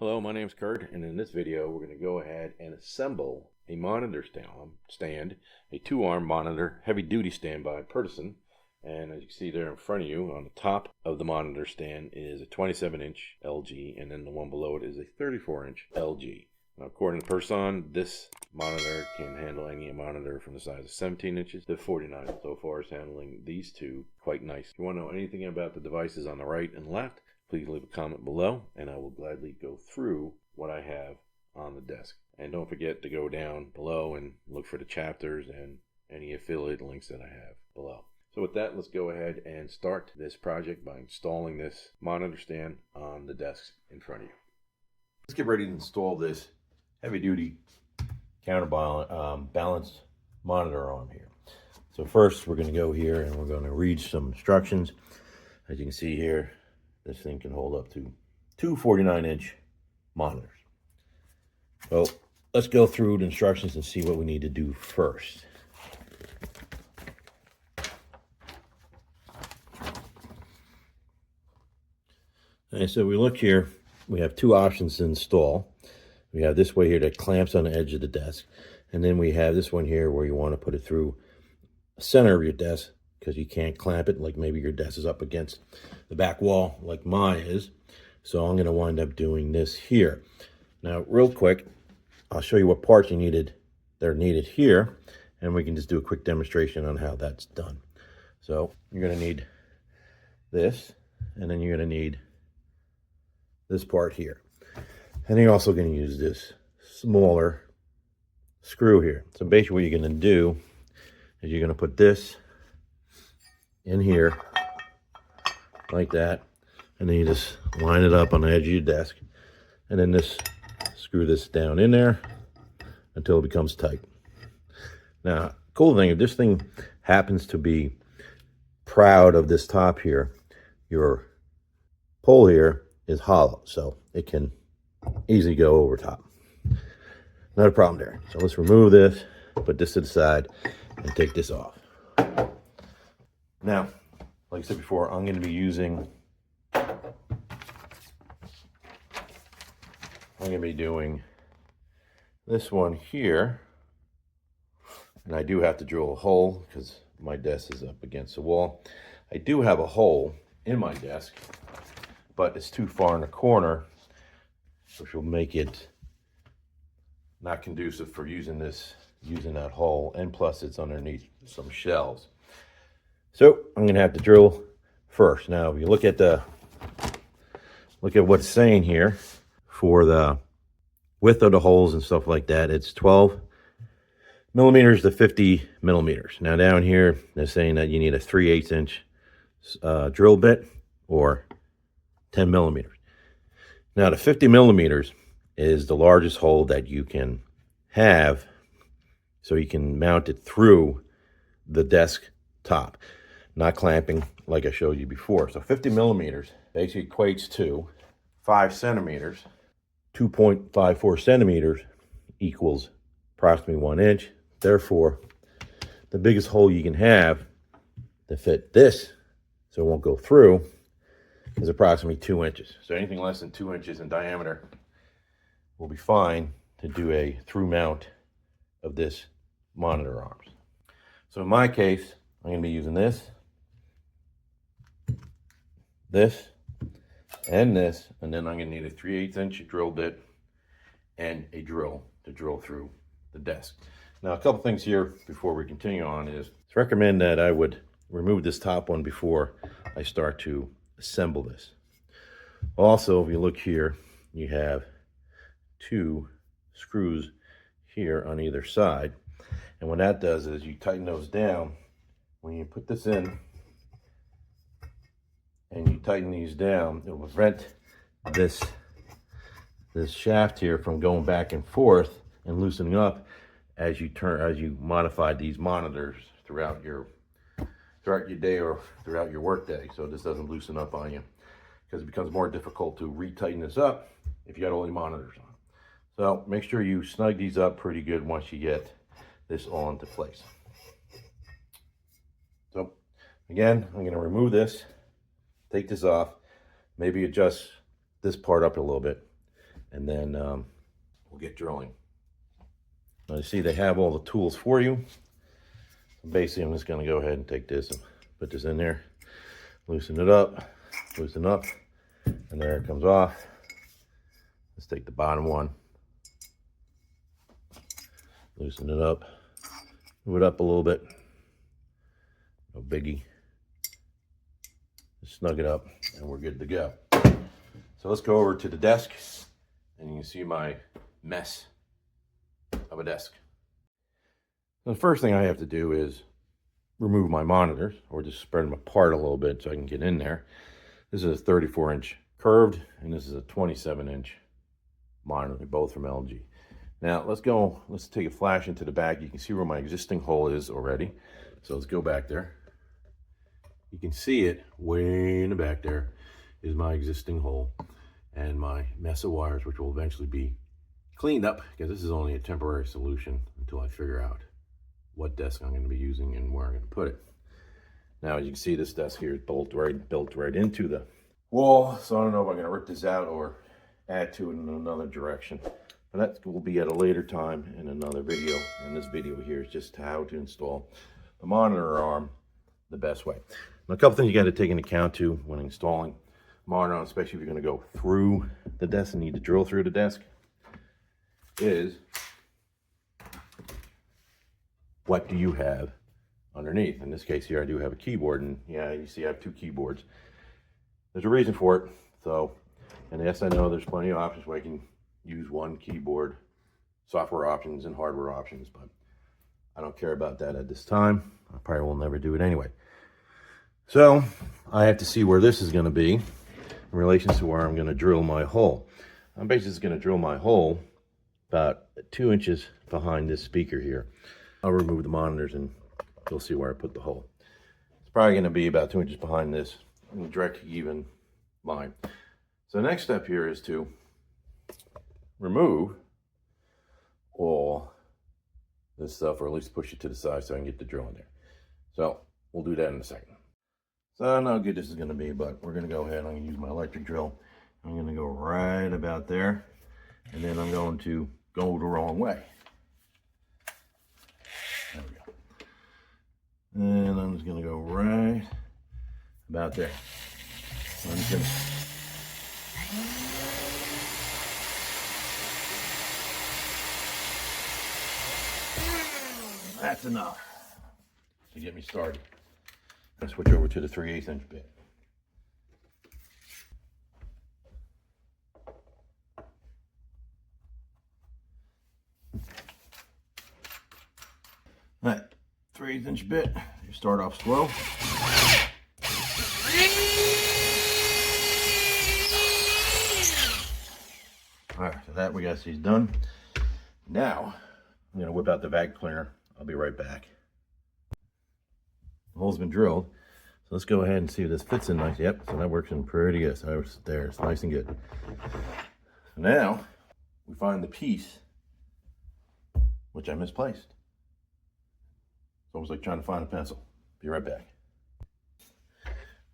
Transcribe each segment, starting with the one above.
Hello, my name's Kurt, and in this video we're going to go ahead and assemble a monitor stand, a 2-arm monitor, heavy-duty stand by PUTORSEN. And as you can see there in front of you, on the top of the monitor stand is a 27-inch LG, and then the one below it is a 34-inch LG. Now, according to PUTORSEN, this monitor can handle any monitor from the size of 17 inches to 49. So far, it's handling these two quite nice. If you want to know anything about the devices on the right and left, please leave a comment below, and I will gladly go through what I have on the desk. And don't forget to go down below and look for the chapters and any affiliate links that I have below. So with that, let's go ahead and start this project by installing this monitor stand on the desk in front of you. Let's get ready to install this heavy-duty counterbalanced monitor arm here. So first, we're going to go here and we're going to read some instructions. As you can see here, this thing can hold up to two 49-inch monitors. So let's go through the instructions and see what we need to do first. And so we look here, we have two options to install. We have this way here that clamps on the edge of the desk. And then we have this one here where you want to put it through the center of your desk, because you can't clamp it, like maybe your desk is up against the back wall like mine is. So I'm going to wind up doing this here. Now, real quick, I'll show you what parts they're needed here, and we can just do a quick demonstration on how that's done. So you're going to need this, and then you're going to need this part here. And you're also going to use this smaller screw here. So basically what you're going to do is you're going to put this in here like that, and then you just line it up on the edge of your desk, and then screw this down in there until it becomes tight. Now, cool thing, if this thing happens to be proud of this top here, your pole here is hollow, so it can easily go over top. Not a problem there. So let's remove this, put this to the side, and take this off. Now, like I said before, I'm going to be doing this one here. And I do have to drill a hole because my desk is up against the wall. I do have a hole in my desk, but it's too far in the corner, which will make it not conducive for using that hole. And plus it's underneath some shelves. So I'm going to have to drill first. Now, if you look at what's saying here for the width of the holes and stuff like that, it's 12 millimeters to 50 millimeters. Now down here, they're saying that you need a 3/8 inch drill bit or 10 millimeters. Now the 50 millimeters is the largest hole that you can have, so you can mount it through the desk top, not clamping like I showed you before. So 50 millimeters basically equates to 5 centimeters. 2.54 centimeters equals approximately 1 inch. Therefore, the biggest hole you can have to fit this, so it won't go through, is approximately 2 inches. So anything less than 2 inches in diameter will be fine to do a through mount of this monitor arms. So in my case, I'm going to be using this, and this, and then I'm going to need a 3/8 inch drill bit and a drill to drill through the desk. Now, a couple things here before we continue on is, it's recommend that I would remove this top one before I start to assemble this. Also, if you look here, you have 2 screws here on either side, and what that does is you tighten those down. When you put this in and you tighten these down, it will prevent this shaft here from going back and forth and loosening up as you modify these monitors throughout your day or throughout your work day. So this doesn't loosen up on you, because it becomes more difficult to retighten this up if you got all the monitors on. So make sure you snug these up pretty good once you get this all into place. So again, I'm going to remove this, take this off, maybe adjust this part up a little bit, and then we'll get drilling. Now you see they have all the tools for you. So basically, I'm just going to go ahead and take this and put this in there, loosen it up, loosen up, and there it comes off. Let's take the bottom one, loosen it up, move it up a little bit, no biggie. Just snug it up and we're good to go. So let's go over to the desk and you can see my mess of a desk. The first thing I have to do is remove my monitors, or just spread them apart a little bit so I can get in there. This is a 34-inch curved and this is a 27-inch monitor. They're both from LG. Now let's take a flash into the back. You can see where my existing hole is already. So let's go back there. You can see it way in the back there is my existing hole and my mess of wires, which will eventually be cleaned up because this is only a temporary solution until I figure out what desk I'm going to be using and where I'm going to put it. Now, as you can see, this desk here is built right into the wall, so I don't know if I'm going to rip this out or add to it in another direction. But that will be at a later time in another video. And this video here is just how to install the monitor arm the best way. Now, a couple things you got to take into account too when installing monitor arm, especially if you're going to go through the desk and need to drill through the desk, is what do you have underneath? In this case here, I do have a keyboard, and yeah, you see I have two keyboards. There's a reason for it. So, and yes, I know there's plenty of options where I can use one keyboard, software options and hardware options, but I don't care about that at this time. I probably will never do it anyway. So I have to see where this is going to be in relation to where I'm going to drill my hole. I'm basically just going to drill my hole about 2 inches behind this speaker here. I'll remove the monitors and you'll see where I put the hole. It's probably going to be about 2 inches behind this in a direct even line. So the next step here is to remove all this stuff, or at least push it to the side so I can get the drill in there. So we'll do that in a second. So I don't know how good this is going to be, but we're going to go ahead. I'm going to use my electric drill. I'm going to go right about there, and then I'm going to go the wrong way. There we go. And I'm just going to go right about there. I'm just going to... That's enough to get me started. I'm going to switch over to the 3/8 inch bit. All right, 3/8 inch bit. You start off slow. All right, so that we got these done. Now I'm going to whip out the vacuum cleaner. I'll be right back. The hole's been drilled, so let's go ahead and see if this fits in nice. Yep, so that works in pretty good. So there, it's nice and good. So now we find the piece which I misplaced. It's almost like trying to find a pencil. Be right back.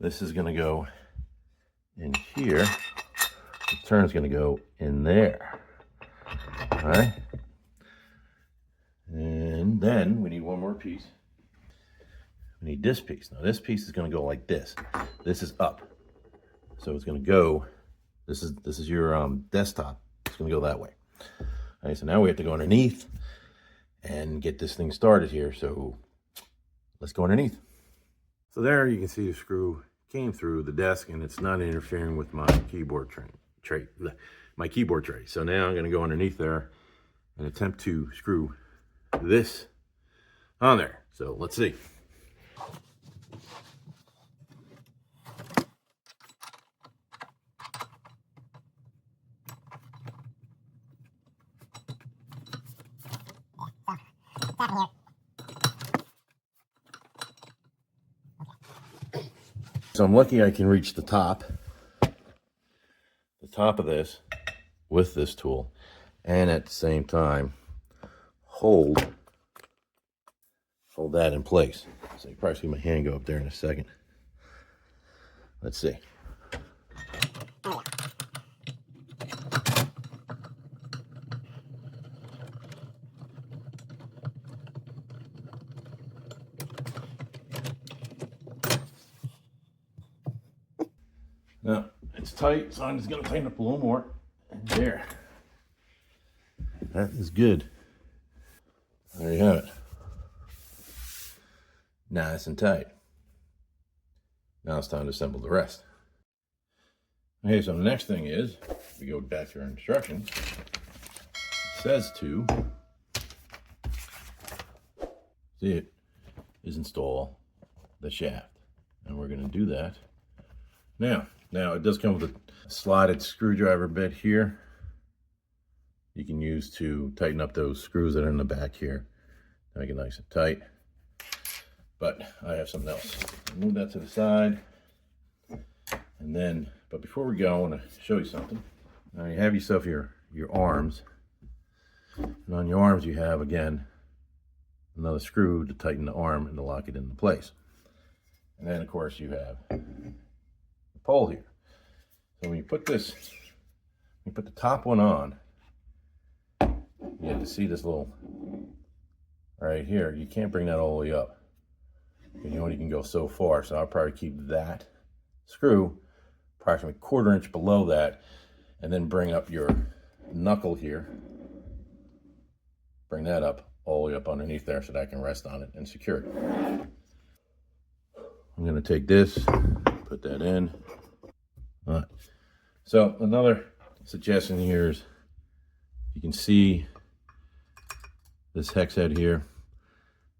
This is going to go in here. The turn's going to go in there. All right. And then we need one more piece. We need this piece. Now this piece is going to go like this. This is up. So it's going to go, this is your desktop. It's going to go that way. All right, so now we have to go underneath and get this thing started here. So let's go underneath. So there you can see the screw came through the desk and it's not interfering with my keyboard tray. So now I'm going to go underneath there and attempt to screw this on there. So let's see. So I'm lucky I can reach the top of this with this tool, and at the same time hold that in place. So you probably see my hand go up there in a second. Let's see. tight, so I'm just gonna tighten up a little more. And there. That is good. There you have it. Nice and tight. Now it's time to assemble the rest. Okay, so the next thing is, we go back to our instructions. It says to, see it, is install the shaft. And we're gonna do that. Now it does come with a slotted screwdriver bit here. You can use to tighten up those screws that are in the back here. Make it nice and tight. But I have something else. Move that to the side. And then, but before we go, I want to show you something. Now you have yourself your arms. And on your arms you have, again, another screw to tighten the arm and to lock it into place. And then, of course, you have the pole here. So when you put this, you put the top one on, you have to see this little, right here, you can't bring that all the way up. You only can go so far, so I'll probably keep that screw approximately 1/4 inch below that, and then bring up your knuckle here. Bring that up all the way up underneath there so that I can rest on it and secure it. I'm going to take this, put that in. All right. So another suggestion here is, you can see this hex head here.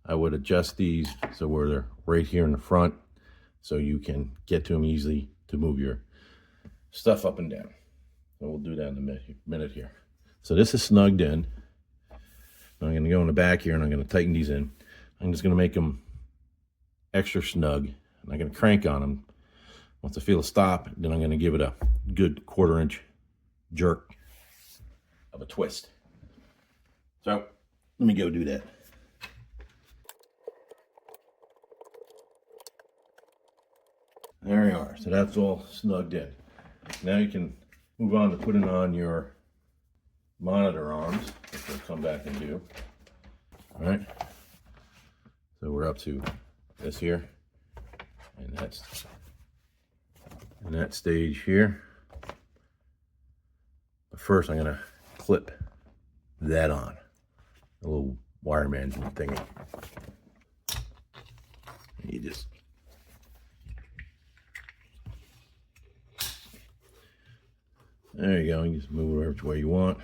I would adjust these so where they're right here in the front, so you can get to them easily to move your stuff up and down. So we'll do that in a minute here. So this is snugged in. I'm going to go in the back here and I'm going to tighten these in. I'm just going to make them extra snug, and I'm going to crank on them. Once I feel a stop, then I'm going to give it a good 1/4 inch jerk of a twist. So let me go do that. There you are. So that's all snugged in. Now you can move on to putting on your monitor arms, which we'll come back and do. All right. So we're up to this here, and that's in that stage here. But first, I'm gonna clip that on, a little wire management thingy. You just there you go. You just move it which way you want.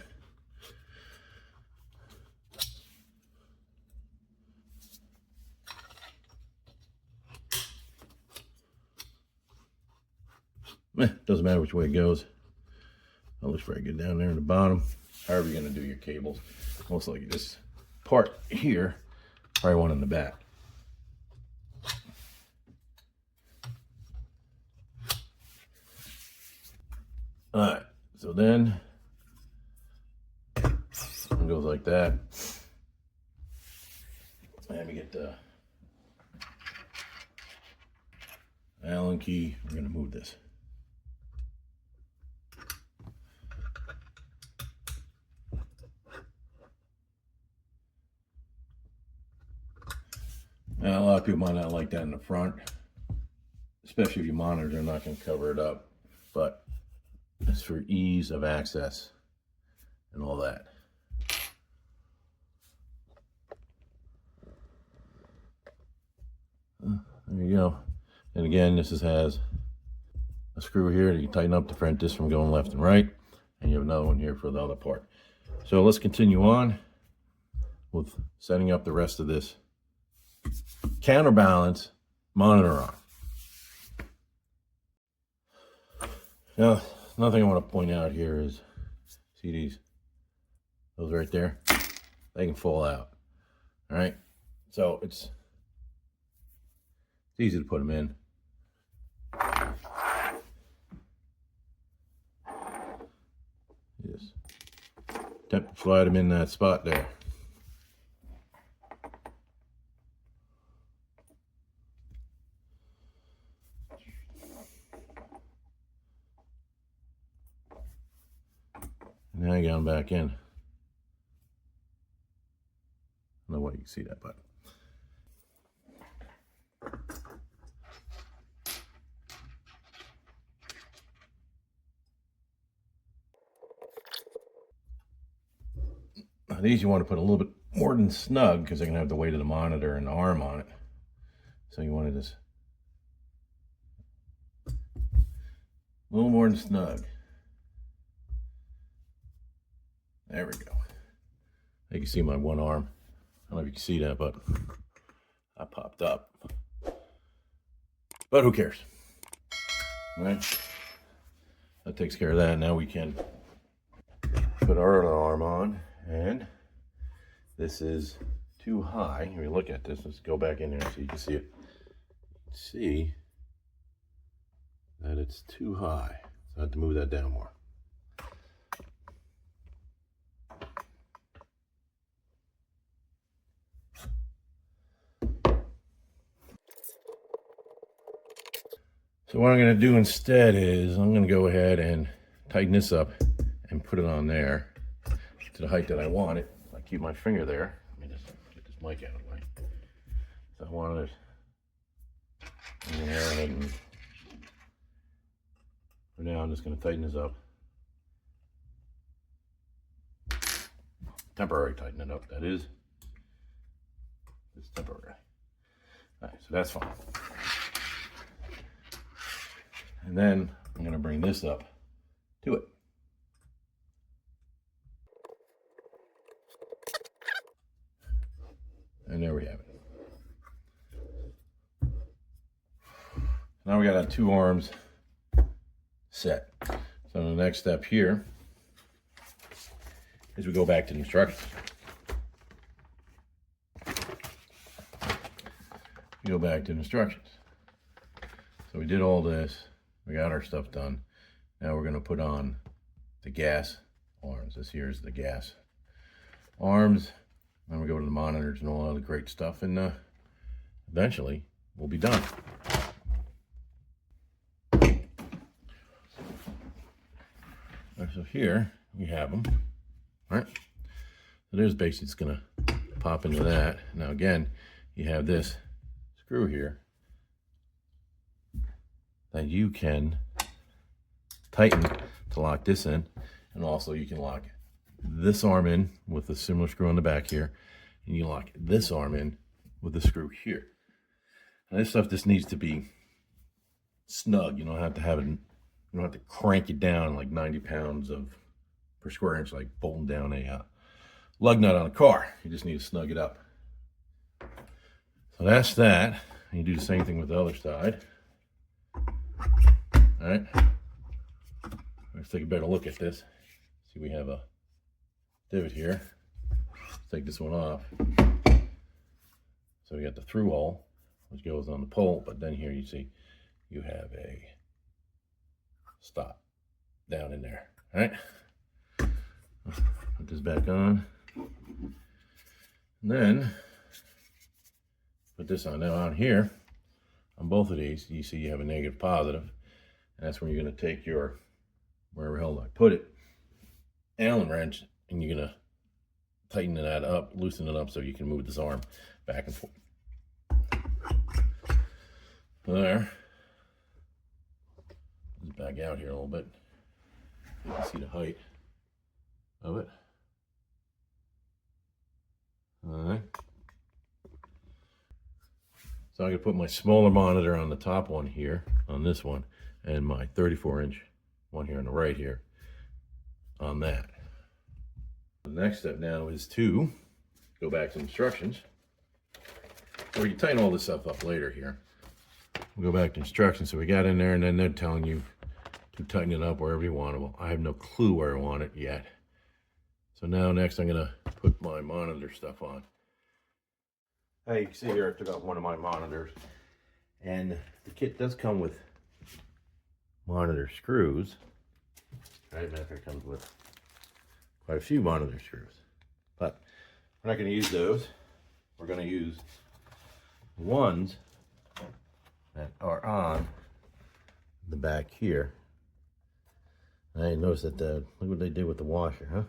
Doesn't matter which way it goes. That looks very good down there in the bottom. However you're going to do your cables. Most likely this part here, probably one in the back. Alright, so then it goes like that. Let me get the Allen key. We're going to move this. Now, a lot of people might not like that in the front, especially if your monitors are not going to cover it up, but it's for ease of access and all that. There you go. And again, this has a screw here that you tighten up to prevent this from going left and right, and you have another one here for the other part. So let's continue on with setting up the rest of this counterbalance monitor arm. Now, another thing I want to point out here is, see those right there? They can fall out. All right, so it's easy to put them in. Just slide them in that spot there. Now you got them back in. No way you can see that, but these you want to put a little bit more than snug because they're going to have the weight of the monitor and the arm on it. So you want to just a little more than snug. There we go. You can see my one arm. I don't know if you can see that, but I popped up. But who cares? All right? That takes care of that. Now we can put our other arm on, and this is too high. Let me look at this. Let's go back in there so you can see it. See that it's too high. So I have to move that down more. So what I'm going to do instead is I'm going to go ahead and tighten this up and put it on there to the height that I want it. I keep my finger there. Let me just get this mic out of the way. So I want it in there, and for now I'm just going to tighten this up. Temporary tighten it up, that is. It's temporary. All right, so that's fine. And then I'm going to bring this up to it. And there we have it. Now we got our two arms set. So the next step here is we go back to the instructions. We go back to the instructions. So we did all this. We got our stuff done. Now we're going to put on the gas arms. This here is the gas arms. Then we go to the monitors and all the great stuff, and eventually we'll be done. So here we have them. All right. So there's basically it's going to pop into that. Now again, you have this screw here that you can tighten to lock this in, and also you can lock this arm in with a similar screw on the back here, and you lock this arm in with the screw here. Now this stuff just needs to be snug. You don't have to have it, you don't have to crank it down like 90 pounds per square inch, like bolting down a lug nut on a car. You just need to snug it up. So that's that. And you do the same thing with the other side. All right, let's take a better look at this. See, we have a divot here. Let's take this one off. So we got the through hole, which goes on the pole, but then here you see you have a stop down in there. All right, put this back on, and then put this on. Now on here, on both of these, you see you have a negative positive. And that's when you're going to take your, wherever the hell I put it, Allen wrench, and you're going to tighten that up, loosen it up so you can move this arm back and forth. There. Let's back out here a little bit. You can see the height of it. All right. So I'm going to put my smaller monitor on the top one here, on this one, and my 34-inch one here on the right here on that. The next step now is to go back to instructions. Or you tighten all this stuff up later here. We'll go back to instructions. So we got in there, and then they're telling you to tighten it up wherever you want it. Well, I have no clue where I want it yet. So now next I'm going to put my monitor stuff on. Hey, you can see here I took out one of my monitors, and the kit does come with monitor screws. Right, matter of fact, it comes with quite a few monitor screws, but we're not going to use those. We're going to use the ones that are on the back here. I noticed that look what they did with the washer, huh?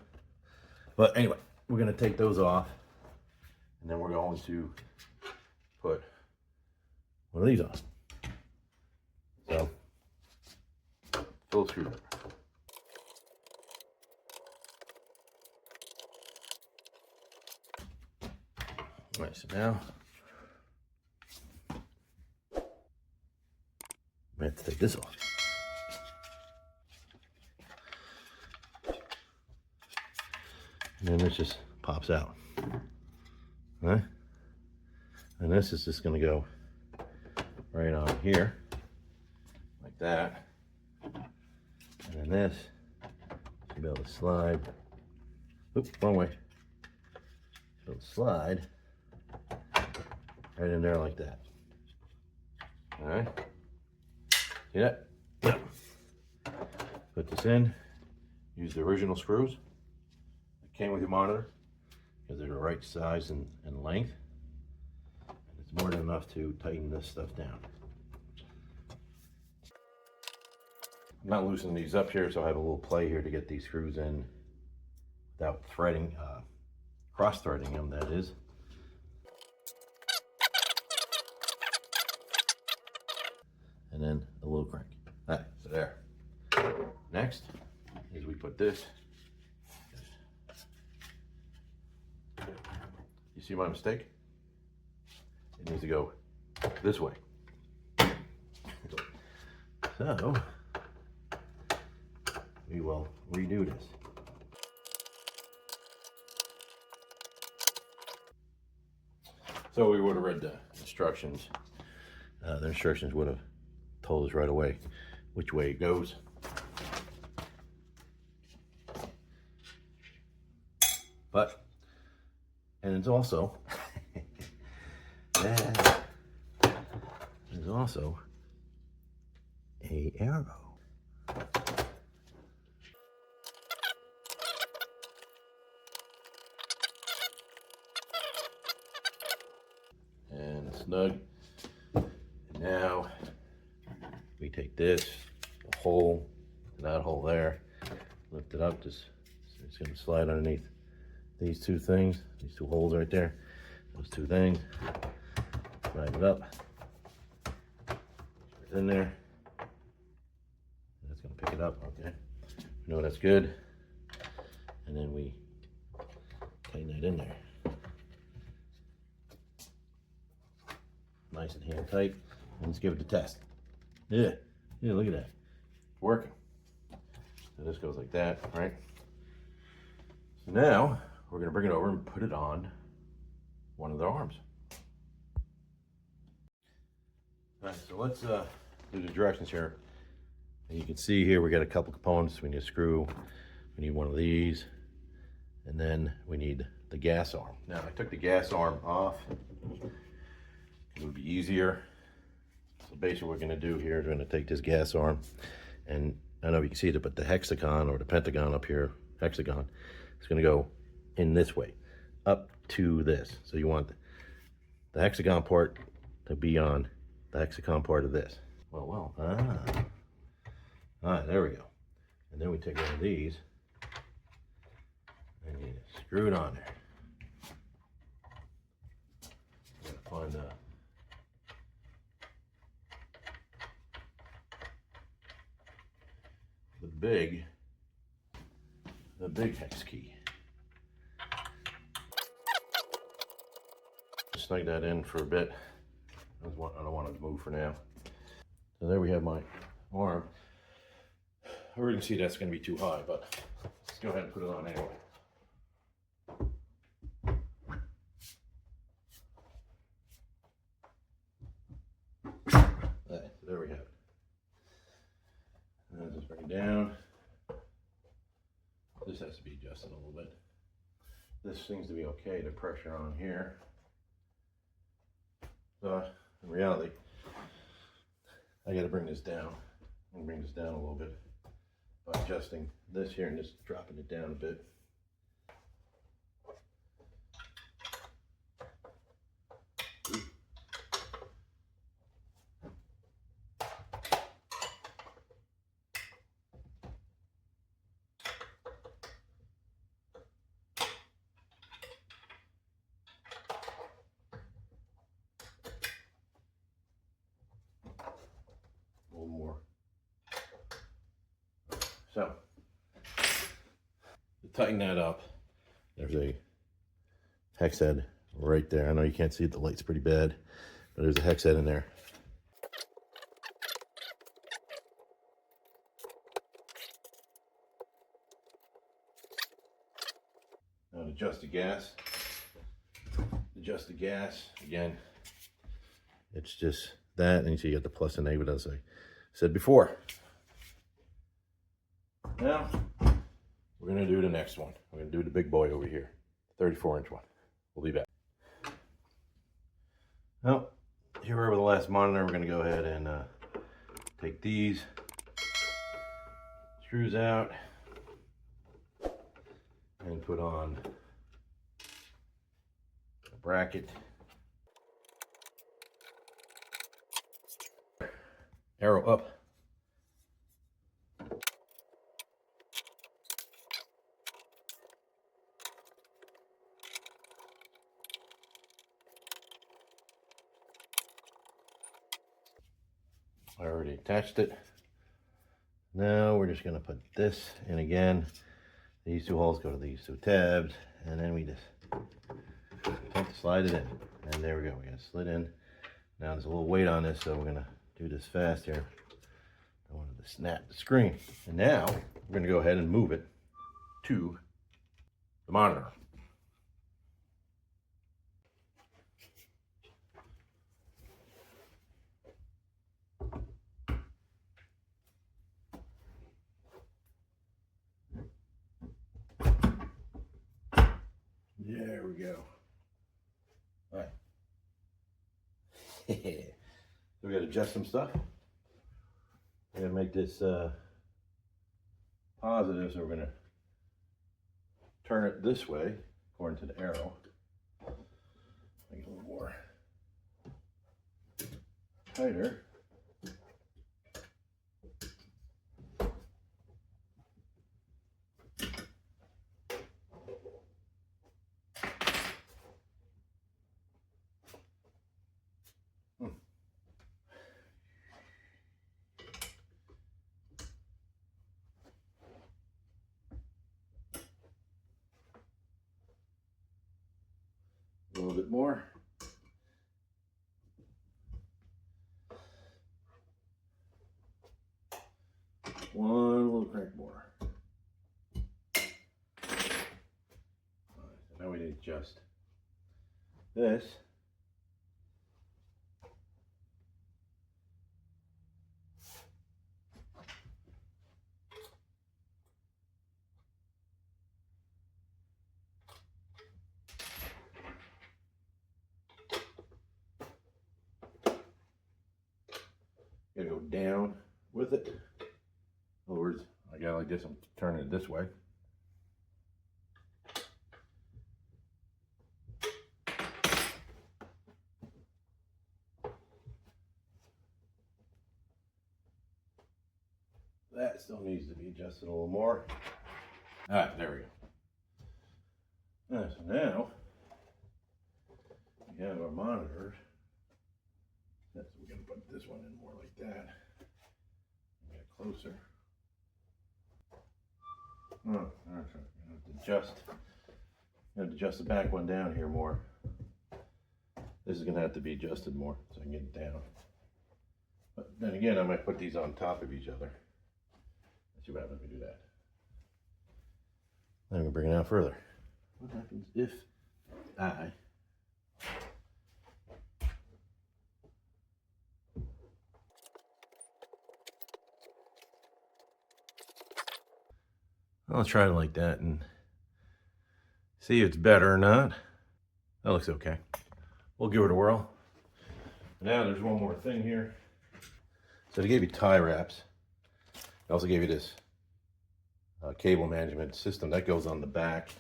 But anyway, we're going to take those off, and then we're going to put one of these on. So, full screwdriver. All right, so now I have to take this off. And then this just pops out. Right? And this is just going to go right on here, like that. And then this should be able to slide. Oops, wrong way. Should be able to slide right in there like that. All right. See that? Yep. Put this in. Use the original screws that came with your monitor because they're the right size and length. And it's more than enough to tighten this stuff down. I'm not loosening these up here, so I have a little play here to get these screws in without threading, cross-threading them, that is. And then a little crank. All right, so there. Next is we put this. You see my mistake? It needs to go this way. So we will redo this. So we would have read the instructions. The instructions would have told us right away which way it goes. But, and it's also, there's also a arrow. And snug. And now we take this, the hole, that hole there, lift it up, just it's going to slide underneath these two things, these two holes right there, those two things, slide it up, it's in there, that's going to pick it up, okay, we know that's good, and then we tighten that in there, nice and hand tight, and let's give it a test. Yeah, look at that, it's working. So this goes like that, right? So now we're going to bring it over and put it on one of the arms. All right, so let's do the directions here. And you can see here we got a couple components. We need a screw, we need one of these, and then we need the gas arm. Now I took the gas arm off. It would be easier. So basically what we're going to do here is we're going to take this gas arm, and I don't know if you can see it, but the hexagon or the pentagon up here, hexagon, is going to go in this way, up to this. So you want the hexagon part to be on the hexagon part of this. All right, there we go. And then we take one of these and you screw it on there. Find the big hex key. Snug that in for a bit. I don't want it to move for now. So there we have my arm. I already see that's going to be too high, but let's go ahead and put it on anyway. Right, so there we have it. And just bring it down. This has to be adjusted a little bit. This seems to be okay, the pressure on here. So in reality, I got to bring this down. I'm going to bring this down a little bit by adjusting this here and just dropping it down a bit. A little more. So, to tighten that up, there's a hex head right there. I know you can't see it, the light's pretty bad, but there's a hex head in there. Now to adjust the gas. Adjust the gas again. It's just that, and you see you got the plus and negative as I said before. Now we're gonna do the next one. We're gonna do the big boy over here, 34-inch one. We'll be back. Well, here we're with the last monitor. We're gonna go ahead and take these screws out and put on a bracket. Arrow up. I already attached it. Now we're just gonna put this in again. These two holes go to these two tabs, and then we just slide it in. And there we go, we got it slid in. Now there's a little weight on this, so we're gonna do this fast here. I wanted to snap the screen. And now we're gonna go ahead and move it to the monitor. There we go. All right. So we got to adjust some stuff. We're going to make this positive, so we're going to turn it this way according to the arrow. Make it a little more tighter. A little bit more. One little crank more. All right, so now we need to adjust this. Gotta go down with it. In other words, I got it like this, I'm turning it this way. That still needs to be adjusted a little more. All right, there we go. So now we have our monitors. So we're going to put this one in more like that. Get it closer. Oh, I'm have to adjust the back one down here more. This is going to have to be adjusted more so I can get it down. But then again, I might put these on top of each other. Let's see what happens if we do that. Then I'm going to bring it out further. What happens if I I'll try it like that and see if it's better or not. That looks okay. We'll give it a whirl. Now there's one more thing here. So they gave you tie wraps. They also gave you this cable management system that goes on the back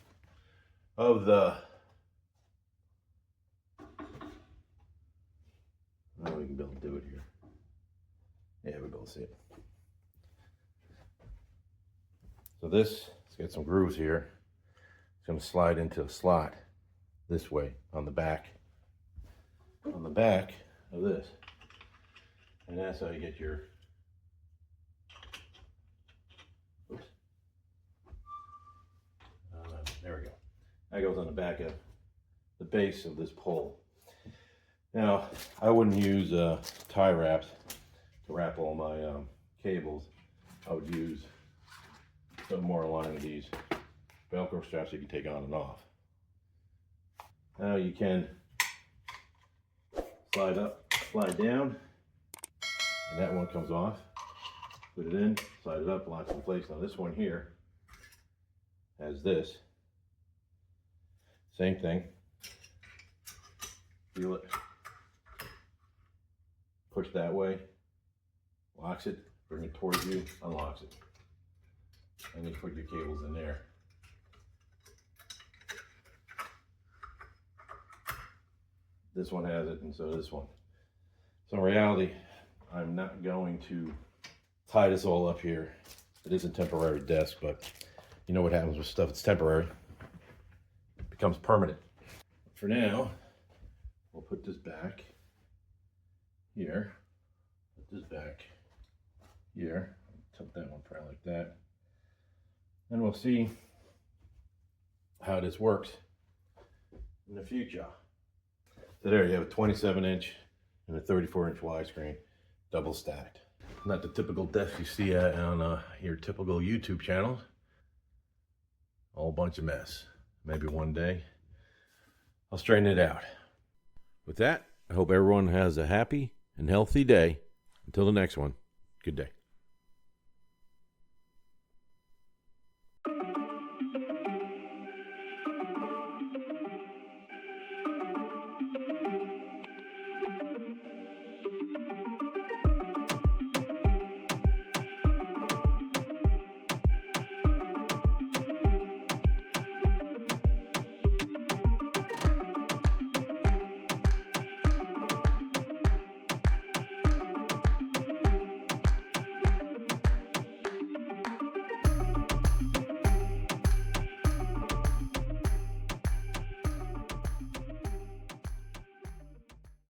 of the. Oh, we can be able to do it here. Yeah, we'll be able to see it. So this, it's got some grooves here. It's going to slide into a slot this way on the back of this. And that's how you get your, oops. There we go. That goes on the back of the base of this pole. Now, I wouldn't use tie wraps to wrap all my cables. I would use something more along with these Velcro straps you can take on and off. Now you can slide up, slide down, and that one comes off. Put it in, slide it up, locks in place. Now this one here has this. Same thing. Feel it. Push that way, locks it, bring it towards you, unlocks it. And then put your cables in there. This one has it, and so does this one. So in reality, I'm not going to tie this all up here. It is a temporary desk, but you know what happens with stuff that's temporary. It becomes permanent. For now, we'll put this back here. Put this back here. Tuck that one probably like that. And we'll see how this works in the future. So there you have a 27-inch and a 34-inch widescreen, double stacked. Not the typical desk you see on your typical YouTube channel. All bunch of mess. Maybe one day I'll straighten it out. With that, I hope everyone has a happy and healthy day. Until the next one, good day.